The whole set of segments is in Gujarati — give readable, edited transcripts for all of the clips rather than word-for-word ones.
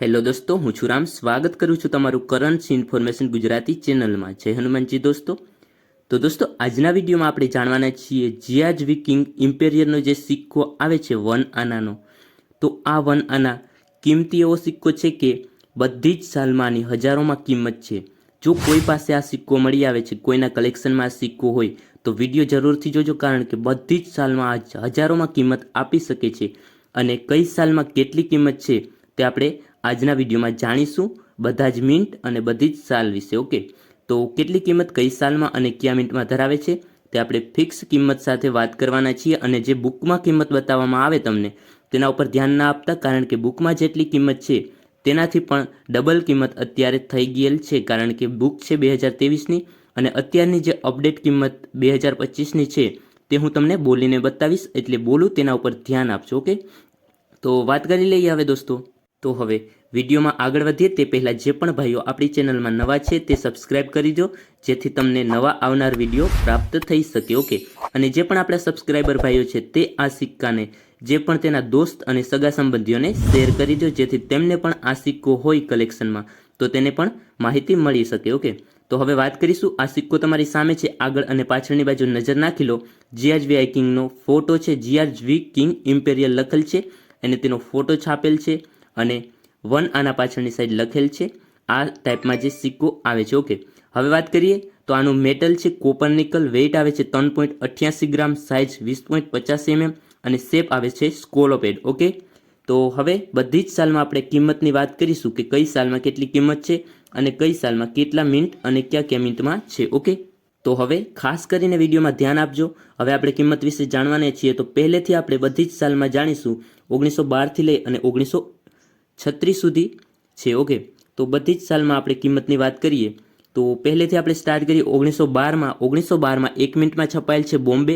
હેલો દોસ્તો, હું છું રામ. સ્વાગત કરું છું તમારું કરન્સી ઇન્ફોર્મેશન ગુજરાતી ચેનલમાં. જય હનુમાનજી દોસ્તો. તો દોસ્તો, આજના વિડીયોમાં આપણે જાણવાના છીએ જીયાજવી કિંગ ઇમ્પેરિયલનો જે સિક્કો આવે છે 1 આનાનો. તો આ 1 આના કિંમતી એવો સિક્કો છે કે બધી જ સાલમાં આની હજારોમાં કિંમત છે. જો કોઈ પાસે આ સિક્કો મળી આવે છે, કોઈના કલેક્શનમાં આ સિક્કો હોય તો વિડીયો જરૂરથી જોજો, કારણ કે બધી જ સાલમાં આ હજારોમાં કિંમત આપી શકે છે. અને કઈ સાલમાં કેટલી કિંમત છે તે આપણે આજના વિડીયોમાં જાણીશું, બધા જ મિન્ટ અને બધી જ સાલ વિશે. ઓકે, તો કેટલી કિંમત કઈ સાલમાં અને કયા મિન્ટમાં ધરાવે છે તે આપણે ફિક્સ કિંમત સાથે વાત કરવાના છીએ. અને જે બુકમાં કિંમત બતાવવામાં આવે તમને તેના ઉપર ધ્યાન ના આપતા, કારણ કે બુકમાં જેટલી કિંમત છે તેનાથી પણ ડબલ કિંમત અત્યારે થઈ ગયેલ છે, કારણ કે બુક છે 2023ની અને અત્યારની જે અપડેટ કિંમત 2025ની છે તે હું તમને બોલીને બતાવીશ, એટલે બોલું તેના ઉપર ધ્યાન આપજો. ઓકે, તો વાત કરી લઈએ હવે દોસ્તો. તો હવે વિડીયોમાં આગળ વધીએ તે પહેલાં જે પણ ભાઈઓ આપણી ચેનલમાં નવા છે તે સબસ્ક્રાઇબ કરી દો, જેથી તમને નવા આવનાર વિડીયો પ્રાપ્ત થઈ શકે. ઓકે, અને જે પણ આપણા સબસ્ક્રાઇબર ભાઈઓ છે તે આ સિક્કાને જે પણ તેના દોસ્ત અને સગા સંબંધીઓને શેર કરી દો, જેથી તેમને પણ આ સિક્કો હોય કલેક્શનમાં તો તેને પણ માહિતી મળી શકે. ઓકે, તો હવે વાત કરીશું. આ સિક્કો તમારી સામે છે, આગળ અને પાછળની બાજુ નજર નાખી લો. જીયાજવી કિંગનો ફોટો છે, જીયાજવી કિંગ ઇમ્પેરિયલ લખેલ છે અને તેનો ફોટો છાપેલ છે અને 1 આના પાછળની સાઈડ લખેલ છે. આ ટાઈપમાં જે સિક્કો આવે છે. ઓકે, હવે વાત કરીએ તો આનું મેટલ છે કોપર નિકલ, વેઇટ આવે છે 3.88 ગ્રામ, સાઇઝ 20.50 mm અને શેપ આવે છે સ્કોલોપેડ. ઓકે, તો હવે બધી જ સાલમાં આપણે કિંમતની વાત કરીશું કે કઈ સાલમાં કેટલી કિંમત છે અને કઈ સાલમાં કેટલા મિન્ટ અને કયા મિન્ટમાં છે. ઓકે, તો હવે ખાસ કરીને વિડીયોમાં ધ્યાન આપજો. હવે આપણે કિંમત વિશે જાણવાના છીએ, તો પહેલેથી આપણે બધી જ સાલમાં જાણીશું. 1912થી લઈ અને 1936 સુધી છે. ઓકે, તો બધી જ સાલમાં આપણે કિંમતની વાત કરીએ તો પહેલેથી આપણે સ્ટાર્ટ કરીએ 1912માં 1 મિનિટમાં છપાયેલ છે બોમ્બે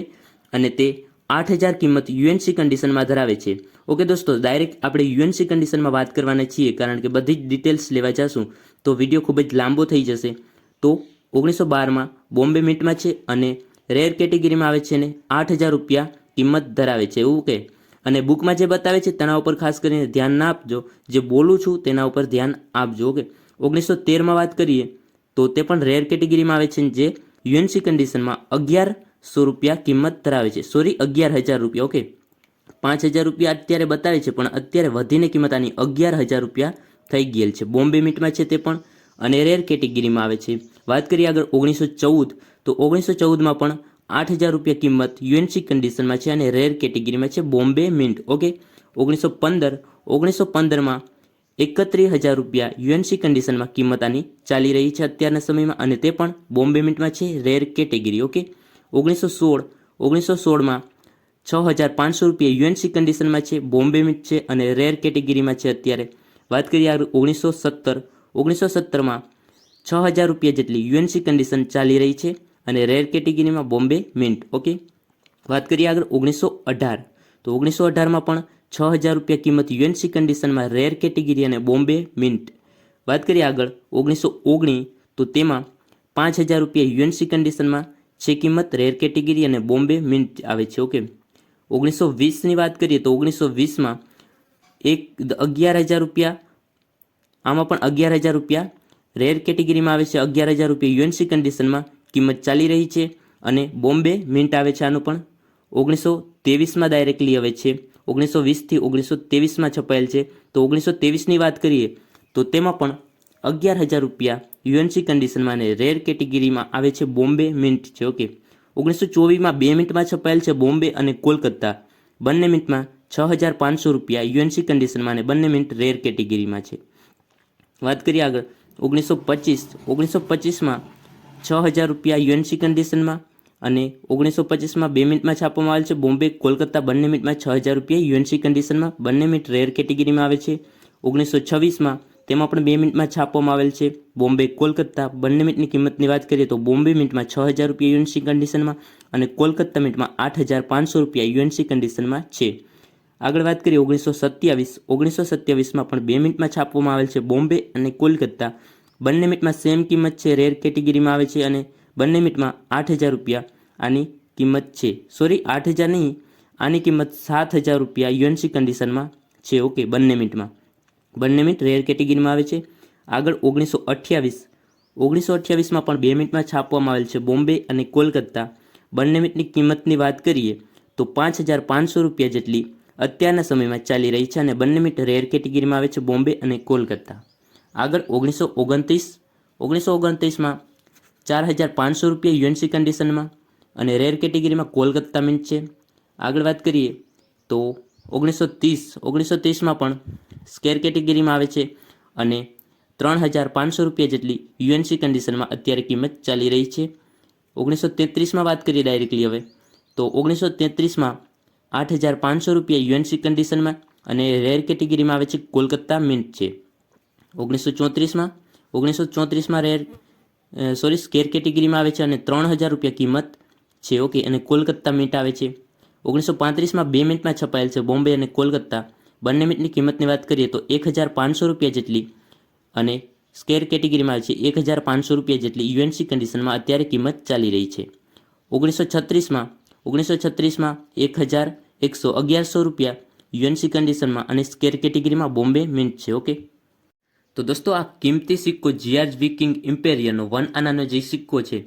અને તે 8000 કિંમત યુએનસી કન્ડિશનમાં ધરાવે છે. ઓકે દોસ્તો, ડાયરેક્ટ આપણે યુએનસી કન્ડિશનમાં વાત કરવાના છીએ, કારણ કે બધી જ ડિટેલ્સ લેવા જશું તો વિડીયો ખૂબ જ લાંબો થઈ જશે. તો 1912માં બોમ્બે મિન્ટમાં છે અને રેર કેટેગરીમાં આવે છે ને 8000 રૂપિયા કિંમત ધરાવે છે. ઓકે, અને બુકમાં જે બતાવે છે તેના ઉપર ખાસ કરીને ધ્યાન ના આપજો, જે બોલું છું તેના ઉપર ધ્યાન આપજો. ઓકે, 1913માં વાત કરીએ તો તે પણ રેર કેટેગરીમાં આવે છે, જે યુએનસી કન્ડિશનમાં 1100 રૂપિયા કિંમત ધરાવે છે. 11,000 રૂપિયા. ઓકે, 5000 રૂપિયા અત્યારે બતાવે છે, પણ અત્યારે વધીને કિંમત આની 11,000 રૂપિયા થઈ ગયેલ છે. બોમ્બે મિન્ટમાં છે તે પણ અને રેર કેટેગરીમાં આવે છે. વાત કરીએ આગળ 1914, તો 1914માં પણ 8000 રૂપિયા કિંમત યુએનસી કન્ડિશનમાં છે અને રેર કેટેગરીમાં છે બોમ્બે મિન્ટ. ઓકે, 1915માં 31,000 રૂપિયા યુએનસી કન્ડિશનમાં કિંમત આની ચાલી રહી છે અત્યારના સમયમાં, અને તે પણ બોમ્બે મિન્ટમાં છે, રેર કેટેગરી. ઓકે, 1916માં 6,500 રૂપિયા યુએનસી કન્ડિશનમાં છે, બોમ્બે મિન્ટ છે અને રેર કેટેગરીમાં છે અત્યારે. વાત કરીએ આગળ 1917માં 6,000 રૂપિયા જેટલી યુએનસી કન્ડિશન ચાલી રહી છે અને રેર કેટેગરીમાં બોમ્બે મિન્ટ. ઓકે, વાત કરીએ આગળ 1918, તો 1918માં પણ 6,000 રૂપિયા કિંમત યુએનસી કન્ડિશનમાં, રેર કેટેગરી અને બોમ્બે મિન્ટ. વાત કરીએ આગળ 1919, તો તેમાં 5,000 રૂપિયા યુએનસી કન્ડિશનમાં છે કિંમત, રેર કેટેગરી અને બોમ્બે મિન્ટ આવે છે. ઓકે, 1920ની વાત કરીએ તો 1920માં 11,000 રૂપિયા, આમાં પણ 11,000 રૂપિયા રેર કેટેગરીમાં આવે છે, 11,000 રૂપિયા યુએનસી કન્ડિશનમાં કિંમત ચાલી રહી છે અને બોમ્બે મિન્ટ આવે છે. આનું પણ 1923માં ડાયરેક્ટલી આવે છે, 1920થી 1923માં છપાયેલ છે. તો 1923ની વાત કરીએ તો તેમાં પણ 11,000 રૂપિયા યુએનસી કન્ડિશનમાં અને રેર કેટેગરીમાં આવે છે, બોમ્બે મિન્ટ છે. ઓકે, 1924માં 2 મિનિટમાં છપાયેલ છે બોમ્બે અને કોલકાતા, બંને મિનિટમાં 6,500 રૂપિયા યુએનસી કન્ડિશનમાં અને બંને મિનિટ રેર કેટેગરીમાં છે. વાત કરીએ આગળ 1925માં 6,000 રૂપિયા યુએનસી કન્ડિશનમાં અને 1925માં 2 મિનિટમાં છાપવામાં આવેલ છે બોમ્બે કોલકાતા, બંને મિનિટમાં 6,000 રૂપિયા યુએનસી કન્ડિશનમાં, બંને મિનિટ રેર કેટેગરીમાં આવે છે. 1926માં તેમાં પણ 2 મિનિટમાં છાપવામાં આવેલ છે બોમ્બે કોલકાતા, બંને મિનિટની કિંમતની વાત કરીએ તો બોમ્બે મિનિટમાં 6,000 રૂપિયા યુએનસી કન્ડિશનમાં અને કોલકાતા મિનિટમાં 8,500 રૂપિયા યુએનસી કન્ડિશનમાં છે. આગળ વાત કરીએ 1927માં પણ 2 મિનિટમાં છાપવામાં આવેલ છે બોમ્બે અને કોલકાતા, બંને મિનિટમાં સેમ કિંમત છે, રેર કેટેગરીમાં આવે છે અને બંને મિનિટમાં 8,000 રૂપિયા આની કિંમત છે. 8,000 નહીં, આની કિંમત 7,000 રૂપિયા યુએનસી કન્ડિશનમાં છે. ઓકે, બંને મિનિટમાં. બંને મિનિટ રેર કેટેગરીમાં આવે છે. આગળ 1928માં પણ 2 મિનિટમાં છાપવામાં આવેલ છે બોમ્બે અને કોલકાતા. બંને મિનિટની કિંમતની વાત કરીએ તો 5,500 રૂપિયા જેટલી અત્યારના સમયમાં ચાલી રહી છે અને બંને મિનિટ રેર કેટેગરીમાં આવે છે બોમ્બે અને કોલકાતા. આગળ 1929માં 4,500 રૂપિયા યુએનસી કન્ડિશનમાં અને રેર કેટેગરીમાં કોલકાતા મિન્ટ છે. આગળ વાત કરીએ તો 1930માં પણ સ્કેર કેટેગરીમાં આવે છે અને 3,500 રૂપિયા જેટલી યુએનસી કન્ડિશનમાં અત્યારે કિંમત ચાલી રહી છે. 1933માં વાત કરીએ ડાયરેક્ટલી હવે તો 1933માં 8,500 રૂપિયા યુએનસી કન્ડિશનમાં અને રેર કેટેગરીમાં આવે છે કોલકાતા મિન્ટ છે. 1934માં સ્કેર કેટેગરીમાં આવે છે અને 3,000 રૂપિયા કિંમત છે. ઓકે, અને કોલકાતા મિન્ટ આવે છે. 1935માં 2 મિનિટમાં છપાયેલ છે બોમ્બે અને કોલકાતા. બંને મિનિટની કિંમતની વાત કરીએ તો 1,500 રૂપિયા જેટલી અને સ્કેર કેટેગરીમાં આવે છે 1,500 રૂપિયા જેટલી યુએનસી કન્ડિશનમાં અત્યારે કિંમત ચાલી રહી છે. 1936માં 1,111 રૂપિયા યુએનસી કન્ડિશનમાં અને સ્કેર કેટેગરીમાં બોમ્બે મિન્ટ છે. ઓકે, તો દોસ્તો આ કિંમતી સિક્કો જીઆર્જ વિકિંગ ઇમ્પેરિયરનો 1 આનાનો જે સિક્કો છે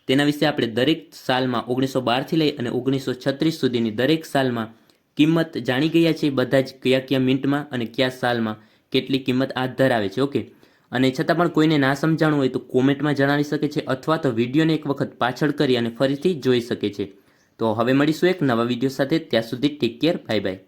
તેના વિશે આપણે દરેક સાલમાં 1912થી લઈ અને 1936 સુધીની દરેક સાલમાં કિંમત જાણી ગયા છે. બધા જ કયા મિનિટમાં અને કયા સાલમાં કેટલી કિંમત આ ધરાવે છે. ઓકે, અને છતાં પણ કોઈને ના સમજાણું હોય તો કોમેન્ટમાં જણાવી શકે છે અથવા તો વિડીયોને એક વખત પાછળ કરી અને ફરીથી જોઈ શકે છે. તો હવે મળીશું એક નવા વિડીયો સાથે. ત્યાં સુધી ટેક કેર, બાય બાય.